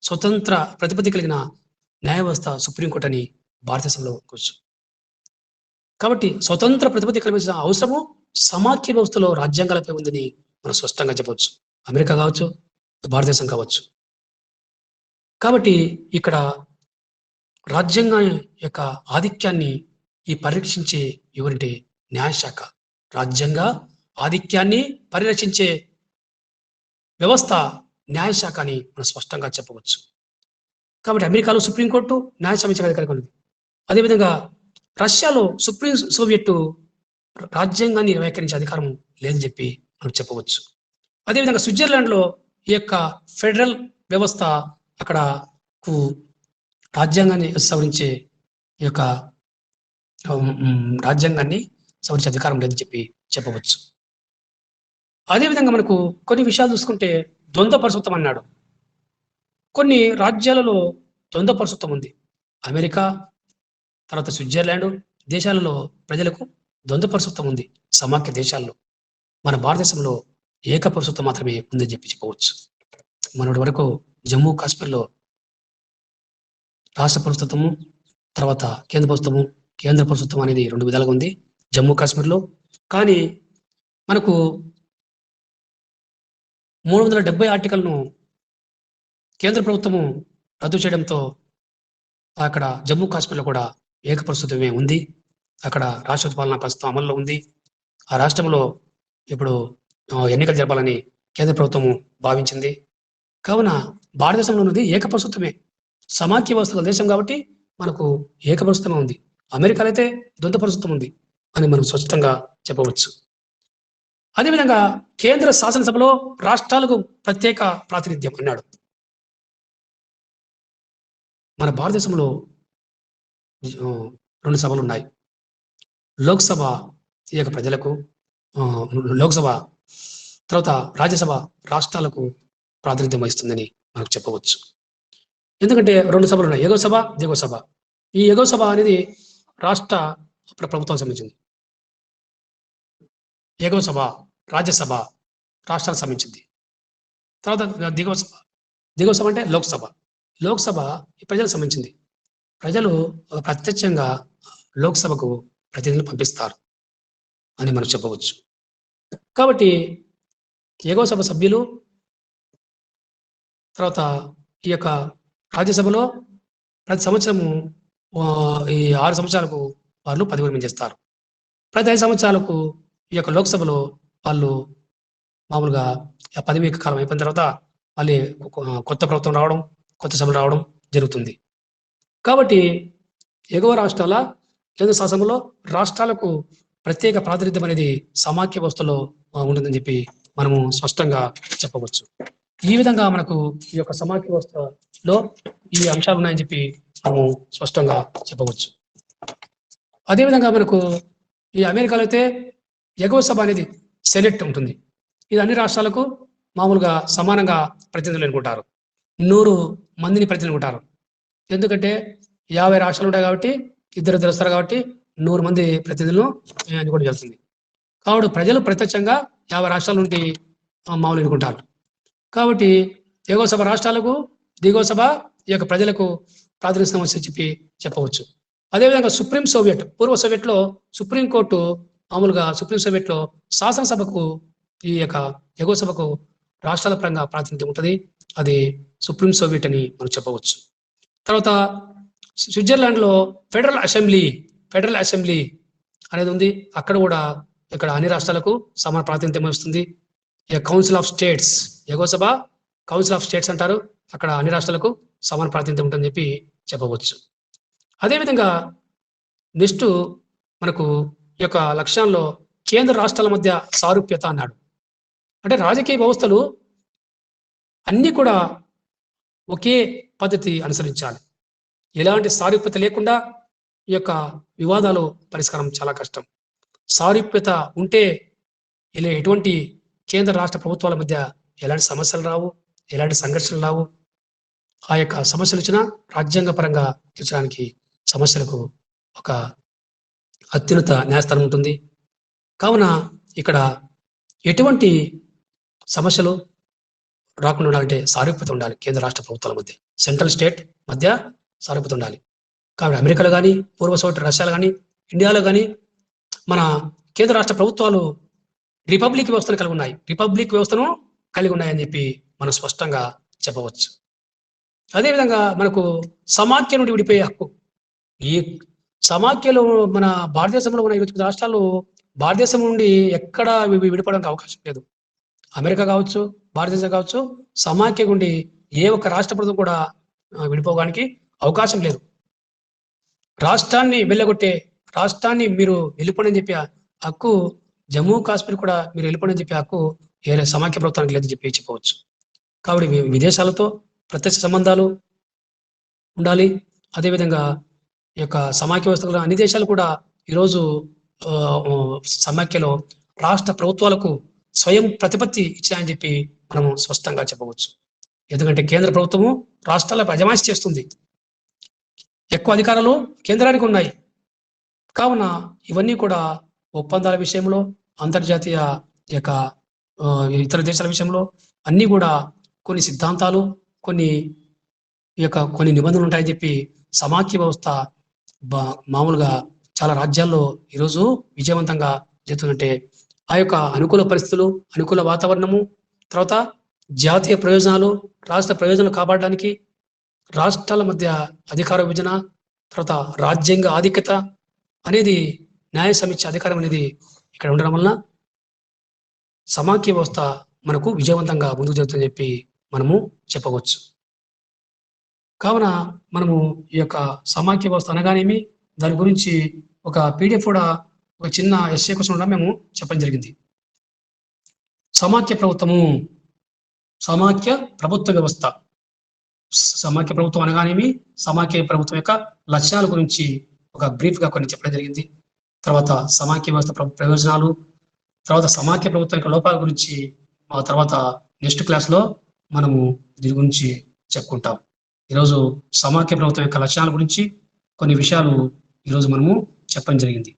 స్వతంత్ర ప్రతిపత్తి కలిగిన న్యాయ వ్యవస్థ సుప్రీంకోర్టు అని భారతదేశంలో అనుకోవచ్చు. కాబట్టి స్వతంత్ర ప్రతిపత్తి కలిగించిన అవసరము సమాఖ్య వ్యవస్థలో రాజ్యాంగాలపై ఉందని మనం స్పష్టంగా చెప్పవచ్చు. అమెరికా కావచ్చు, భారతదేశం కావచ్చు. కాబట్టి ఇక్కడ రాజ్యాంగం యొక్క ఆధిక్యాన్ని పరిరక్షించే ఎవరంటే న్యాయశాఖ. రాజ్యాంగ ఆధిక్యాన్ని పరిరక్షించే వ్యవస్థ న్యాయశాఖ అని మనం స్పష్టంగా చెప్పవచ్చు. కాబట్టి అమెరికాలో సుప్రీంకోర్టు న్యాయ సమీక్ష అధికారం ఉంది. అదేవిధంగా రష్యాలో సుప్రీం సోవియట్ రాజ్యాంగాన్ని వ్యాఖ్యానించే అధికారం లేదని చెప్పి మనం చెప్పవచ్చు. అదేవిధంగా స్విట్జర్లాండ్లో ఈ యొక్క ఫెడరల్ వ్యవస్థ అక్కడకు రాజ్యాంగాన్ని సవరించే ఈ యొక్క రాజ్యాంగాన్ని సవరించే అధికారం లేదని చెప్పి చెప్పవచ్చు. అదేవిధంగా మనకు కొన్ని విషయాలు చూసుకుంటే ద్వంద్వ పరసత్వం అన్నాడు. కొన్ని రాజ్యాలలో ద్వంద్వ పరసత్వం ఉంది. అమెరికా తర్వాత స్విట్జర్లాండ్ దేశాలలో ప్రజలకు ద్వంద్వ పరసత్వం ఉంది. సమాఖ్య దేశాల్లో మన భారతదేశంలో ఏకపరసత్వం మాత్రమే ఉందని చెప్పి చెప్పవచ్చు. మొన్నటి వరకు జమ్మూ కాశ్మీర్లో రాష్ట్ర పరసత్వము, తర్వాత కేంద్ర పరసత్వము, కేంద్ర పరసత్వం అనేది 2 విధాలుగా ఉంది జమ్మూ కాశ్మీర్లో. కానీ మనకు 370 ఆర్టికల్ను కేంద్ర ప్రభుత్వము రద్దు చేయడంతో అక్కడ జమ్మూ కాశ్మీర్లో కూడా ఏకపరసత్వమే ఉంది. అక్కడ రాష్ట్ర పాలనా ప్రస్తుతం అమల్లో ఉంది. ఆ రాష్ట్రంలో ఇప్పుడు ఎన్నికలు జరపాలని కేంద్ర ప్రభుత్వము భావించింది. కావున భారతదేశంలో ఉన్నది ఏకపరసత్వమే. సమాఖ్య వ్యవస్థ దేశం కాబట్టి మనకు ఏకపరసత్వమే ఉంది. అమెరికాలో అయితే ద్వంద్వ పరసత్వం ఉంది అని మనం స్పష్టంగా చెప్పవచ్చు. అదేవిధంగా కేంద్ర శాసనసభలో రాష్ట్రాలకు ప్రత్యేక ప్రాతినిధ్యం అన్నాడు. మన భారతదేశంలో 2 సభలు ఉన్నాయి. లోక్సభ ఈ యొక్క ప్రజలకు, లోక్సభ తర్వాత రాజ్యసభ రాష్ట్రాలకు ప్రాతినిధ్యం వహిస్తుందని మనకు చెప్పవచ్చు. ఎందుకంటే 2 సభలు ఉన్నాయి, ఎగువ సభ, దిగువ సభ. ఈ ఎగువ సభ అనేది రాష్ట్ర ప్రభుత్వం సంబంధించింది. ఎగువ సభ రాజ్యసభ రాష్ట్రాలకు సంబంధించింది. తర్వాత దిగువ సభ అంటే లోక్సభ. లోక్సభ ప్రజలకు సంబంధించింది. ప్రజలు ప్రత్యక్షంగా లోక్సభకు ప్రతినిధులు పంపిస్తారు అని మనం చెప్పవచ్చు. కాబట్టి ఎగువ సభ సభ్యులు, తర్వాత ఈ యొక్క రాజ్యసభలో ప్రతి సంవత్సరము ఈ 6 సంవత్సరాలకు వాళ్ళు పదవి విరమణ చేస్తారు. ప్రతి 5 సంవత్సరాలకు ఈ యొక్క లోక్‌సభలో వాళ్ళు మామూలుగా ఆ పదవీ కాలం అయిపోయిన తర్వాత మళ్ళీ కొత్త ప్రభుత్వం రావడం, కొత్త సభలు రావడం జరుగుతుంది. కాబట్టి ఎగువ రాష్ట్రాల కేంద్ర శాసనంలో రాష్ట్రాలకు ప్రత్యేక ప్రాతినిధ్యం అనేది సమాఖ్య వ్యవస్థలో ఉంటుందని చెప్పి మనము స్పష్టంగా చెప్పవచ్చు. ఈ విధంగా మనకు ఈ యొక్క సమాఖ్య వ్యవస్థలో ఈ అంశాలు ఉన్నాయని చెప్పి మనము స్పష్టంగా చెప్పవచ్చు. అదేవిధంగా మనకు ఈ అమెరికాలో అయితే ఎగువ సభ అనేది సెనెట్ ఉంటుంది. ఇది అన్ని రాష్ట్రాలకు మామూలుగా సమానంగా ప్రతినిధులు ఎన్నుకుంటారు. 100 మందిని ప్రతినిధులు ఎన్నుకుంటారు. ఎందుకంటే 50 రాష్ట్రాలు ఉంటాయి కాబట్టి ఇద్దరిద్దరు వస్తారు కాబట్టి 100 మంది ప్రతినిధులను ఎన్నుకోవడం జరుగుతుంది. కాబట్టి ప్రజలు ప్రత్యక్షంగా 50 రాష్ట్రాల నుండి మామూలు ఎన్నుకుంటారు. కాబట్టి ఎగువ సభ రాష్ట్రాలకు, దిగువ సభ ఈ యొక్క ప్రజలకు ప్రాతినిధ్యం చెప్పి చెప్పవచ్చు. అదేవిధంగా సుప్రీం సోవియట్, పూర్వ సోవియట్లో సుప్రీం కోర్టు మామూలుగా సుప్రీం సోవియట్లో శాసనసభకు ఈ యొక్క ఎగువ సభకు రాష్ట్రాల పరంగా ప్రాతినిధ్యం ఉంటుంది. అది సుప్రీం సోవియట్ అని మనం చెప్పవచ్చు. తర్వాత స్విట్జర్లాండ్లో ఫెడరల్ అసెంబ్లీ అనేది ఉంది. అక్కడ కూడా ఇక్కడ అన్ని రాష్ట్రాలకు సమాన ప్రాతినిధ్యం వస్తుంది. కౌన్సిల్ ఆఫ్ స్టేట్స్, ఎగువ సభ కౌన్సిల్ ఆఫ్ స్టేట్స్ అంటారు. అక్కడ అన్ని రాష్ట్రాలకు సమాన ప్రాతినిధ్యం ఉంటుందని చెప్పి చెప్పవచ్చు. అదేవిధంగా నెక్స్ట్ మనకు ఈ యొక్క లక్ష్యాల్లో కేంద్ర రాష్ట్రాల మధ్య సారూప్యత అన్నాడు. అంటే రాజకీయ వ్యవస్థలు అన్నీ కూడా ఒకే పద్ధతి అనుసరించాలి. ఎలాంటి సారూప్యత లేకుండా ఈ యొక్క వివాదాలు పరిష్కారం చాలా కష్టం. సారూప్యత ఉంటే ఇలా ఎటువంటి కేంద్ర రాష్ట్ర ప్రభుత్వాల మధ్య ఎలాంటి సమస్యలు రావు, ఎలాంటి సంఘర్షణలు రావు. ఆ యొక్క సమస్యలు వచ్చినా రాజ్యాంగ పరంగా తీర్చడానికి సమస్యలకు ఒక అత్యున్నత న్యాయస్థానం ఉంటుంది. కావున ఇక్కడ ఎటువంటి సమస్యలు రాకుండా ఉండాలంటే సారూప్యత ఉండాలి. కేంద్ర రాష్ట్ర ప్రభుత్వాల మధ్య, సెంట్రల్ స్టేట్ మధ్య సారూప్యత ఉండాలి. కాబట్టి అమెరికాలో కానీ, పూర్వ సోవియట్ రష్యాలో కానీ, ఇండియాలో కానీ మన కేంద్ర రాష్ట్ర ప్రభుత్వాలు రిపబ్లిక్ వ్యవస్థను కలిగి ఉన్నాయని చెప్పి మనం స్పష్టంగా చెప్పవచ్చు. అదేవిధంగా మనకు సమాఖ్య నుండి విడిపోయే హక్కు. ఈ సమాఖ్యలో మన భారతదేశంలో ఉన్న 29 రాష్ట్రాలు భారతదేశం నుండి ఎక్కడ విడిపోవడానికి అవకాశం లేదు. అమెరికా కావచ్చు, భారతదేశం కావచ్చు, సమాఖ్య గుండి ఏ ఒక్క రాష్ట్ర ప్రభుత్వం కూడా విడిపోవడానికి అవకాశం లేదు. రాష్ట్రాన్ని వెళ్ళగొట్టే, రాష్ట్రాన్ని మీరు వెళ్ళిపోండి అని చెప్పి హక్కు జమ్మూ కాశ్మీర్ కూడా మీరు వెళ్ళిపోండి అని చెప్పే హక్కు ఏ సమాఖ్య ప్రభుత్వానికి లేదని చెప్పి చెప్పవచ్చు. కాబట్టి విదేశాలతో ప్రత్యక్ష సంబంధాలు ఉండాలి. అదేవిధంగా ఈ యొక్క సమాఖ్య వ్యవస్థలో అన్ని దేశాలు కూడా ఈరోజు సమాఖ్యలో రాష్ట్ర ప్రభుత్వాలకు స్వయం ప్రతిపత్తి ఇచ్చాయని చెప్పి మనము స్పష్టంగా చెప్పవచ్చు. ఎందుకంటే కేంద్ర ప్రభుత్వము రాష్ట్రాలకు అజమాయిషీ చేస్తుంది. ఎక్కువ అధికారాలు కేంద్రానికి ఉన్నాయి. కావున ఇవన్నీ కూడా ఒప్పందాల విషయంలో, అంతర్జాతీయ యొక్క ఇతర దేశాల విషయంలో అన్నీ కూడా కొన్ని సిద్ధాంతాలు, కొన్ని నిబంధనలు ఉంటాయని చెప్పి సమాఖ్య వ్యవస్థ మామూలుగా చాలా రాజ్యాల్లో ఈరోజు విజయవంతంగా జరుగుతుందంటే ఆ యొక్క అనుకూల పరిస్థితులు, అనుకూల వాతావరణము, తర్వాత జాతీయ ప్రయోజనాలు, రాష్ట్ర ప్రయోజనాలు కాపాడడానికి రాష్ట్రాల మధ్య అధికార విభజన, తర్వాత రాజ్యాంగ ఆధిక్యత అనేది, న్యాయ సమీక్ష అధికారం అనేది ఇక్కడ ఉండడం వలన సమాఖ్య వ్యవస్థ మనకు విజయవంతంగా ముందుకు జరుగుతుందని చెప్పి మనము చెప్పవచ్చు. కావున మనము ఈ యొక్క సమాఖ్య వ్యవస్థ అనగానేమి, దాని గురించి ఒక పీడిఎఫ్ కూడా ఒక చిన్న ఎస్ఏ కోసం కూడా మేము చెప్పడం జరిగింది. సమాఖ్య ప్రభుత్వ వ్యవస్థ, సమాఖ్య ప్రభుత్వం అనగానేమి, సమాఖ్య ప్రభుత్వం యొక్క లక్ష్యాల గురించి ఒక బ్రీఫ్ గా కొన్ని చెప్పడం జరిగింది. తర్వాత సమాఖ్య వ్యవస్థ ప్రయోజనాలు, తర్వాత సమాఖ్య ప్రభుత్వం యొక్క లోపాల గురించి ఆ తర్వాత నెక్స్ట్ క్లాస్ లో మనము దీని గురించి చెప్పుకుంటాం. ఈరోజు సమాఖ్య ప్రభుత్వం యొక్క లక్ష్యాల గురించి కొన్ని విషయాలు ఈరోజు మనము చెప్పడం జరిగింది.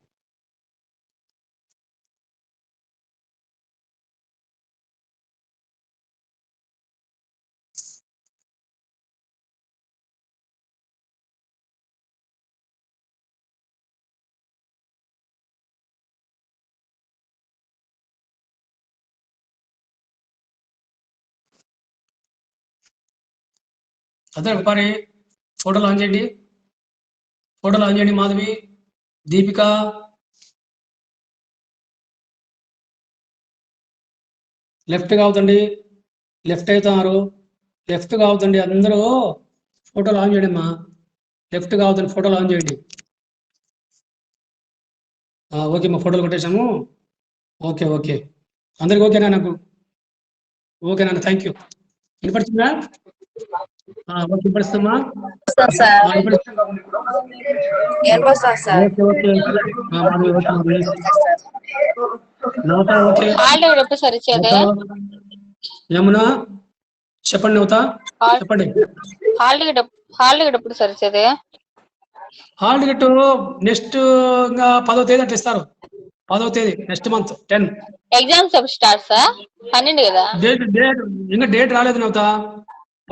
అదే ఒకసారి ఫోటోలు ఆన్ చేయండి, మాధవి. దీపిక, లెఫ్ట్ కావద్దండి, లెఫ్ట్ అవుతున్నారు, లెఫ్ట్ కావద్దండి, అందరూ ఫోటోలు ఆన్ చేయండి అమ్మా, లెఫ్ట్ కావద్దండి, ఫోటోలు ఆన్ చేయండి. ఓకే మా ఫోటోలు కొట్టేశాము. ఓకే ఓకే అందరికి ఓకేనా? నాకు ఓకే నాన్న, థ్యాంక్ యూ. వినపడుతుందా? ఓకే వినపడుతుందమ్మా? ఓకే ఓకే మాది ఓకే మాది. నవత ఓకే. యమునా చెప్పండి, నవత చెప్పండి. హాల్ టికెట్ ఎప్పుడు సార్ ఇచ్చేది? హాల్ టికెట్ నెక్స్ట్ ఇంకా 10వ తేదీ అట్లా ఇస్తారు. 10వ తేదీ నెక్స్ట్ మంత్ 10. ఎగ్జామ్స్ ఎప్పుడు స్టార్ట్ సార్? 12 కదా? డేట్ ఇంకా డేట్ రాలేదు నవత.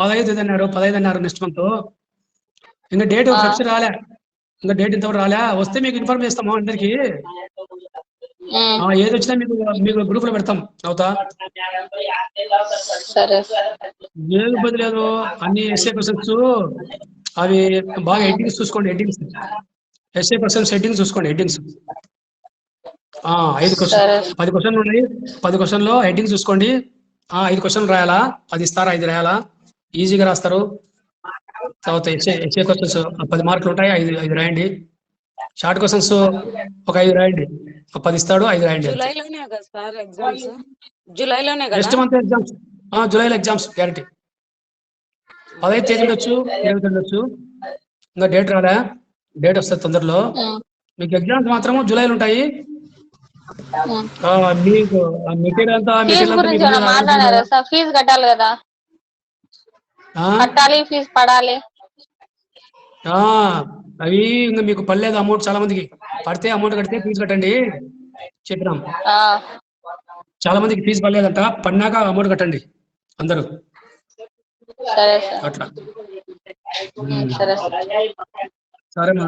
15 తేదీ అన్నారు, 15 అన్నారు నెక్స్ట్ మంత్. ఇంకా డేట్ ఫిక్స్ రాలే, ఇంకా డేట్ ఇంతవరకు రాలే. వస్తే మీకు ఇన్ఫార్మ్ చేస్తాము అందరికి. ఏది వచ్చినా మీకు గ్రూప్ లో పెడతాం నవత. ఏది ఇబ్బంది లేదు, అన్ని ఎస్ఏ క్వశ్చన్స్ అవి బాగా హెడ్డింగ్స్ చూసుకోండి. హెడ్డింగ్స్ ఎస్ఏ క్వశ్చన్స్ హెడ్డింగ్స్ చూసుకోండి. హెడ్డింగ్స్ 5 క్వశ్చన్ 10 క్వశ్చన్లు ఉన్నాయి. 10 క్వశ్చన్లో హెడ్డింగ్స్ చూసుకోండి. 5 క్వశ్చన్లు రాయాలా, 10 ఇస్తారా, 5 రాయాలా, ఈజీగా రాస్తారు. తర్వాత ఎస్ఏ క్వశ్చన్స్ 10 మార్కులు ఉంటాయి, 5 రాయండి. షార్ట్ క్వశ్చన్స్ ఒక 5 రాయండి, 10 ఇస్తాడు, 5 రాయండి. నెక్స్ట్ మంత్ ఎగ్జామ్స్, జూలైలో ఎగ్జామ్స్ గ్యారంటీ. 15 తేదీ ఉండొచ్చు, 20 తేదీ ఉండొచ్చు, ఇంకా డేట్ రాలే. డేట్ వస్తుంది తొందరలో. మీకు ఎగ్జామ్స్ మాత్రము జూలైలో ఉంటాయి. మీకు మెటీరియల్ అంతా మాట్లాడారా సార్? ఫీజు కట్టాలి కదా, కట్టాలి, ఫీజు పడాలి. అవి ఇంకా మీకు పడలేదు అమౌంట్. చాలా మందికి పడితే అమౌంట్ కడితే ఫీజు కట్టండి చెప్పినాం. చాలా మందికి ఫీజు పడలేదంట, పడినాక అమౌంట్ కట్టండి అందరూ. అట్లా సరేమా,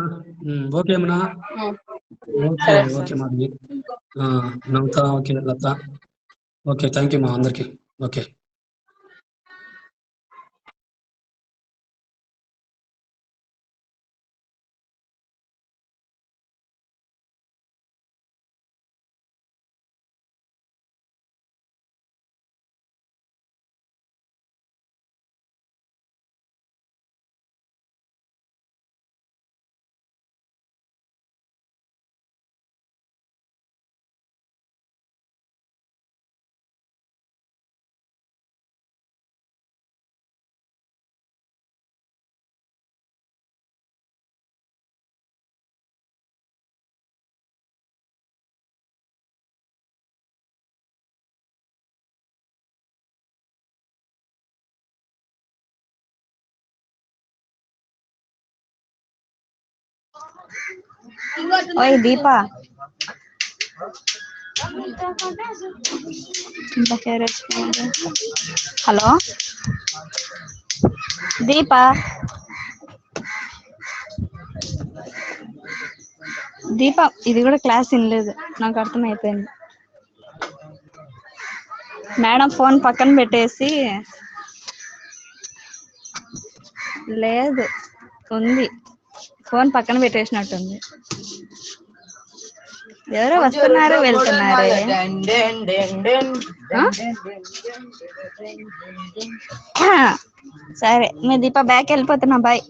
ఓకే అమ్మా. ఓకే ఓకే మాది Navata, okay Lata, okay thank you మా అందరికి. ఓకే. ఓయ్ దీపా, హలో దీపా, దీపా ఇది కూడా క్లాస్ వినలేదు, నాకు అర్థమైపోయింది. మేడం ఫోన్ పక్కన పెట్టేసి, లేదు ఉంది, ఫోన్ పక్కన పెట్టేసినట్టుంది. ఎవరో వస్తున్నారు వెళ్తున్నారు. సరే మీ దీప బ్యాక్ వెళ్ళిపోతున్నా, బాయ్.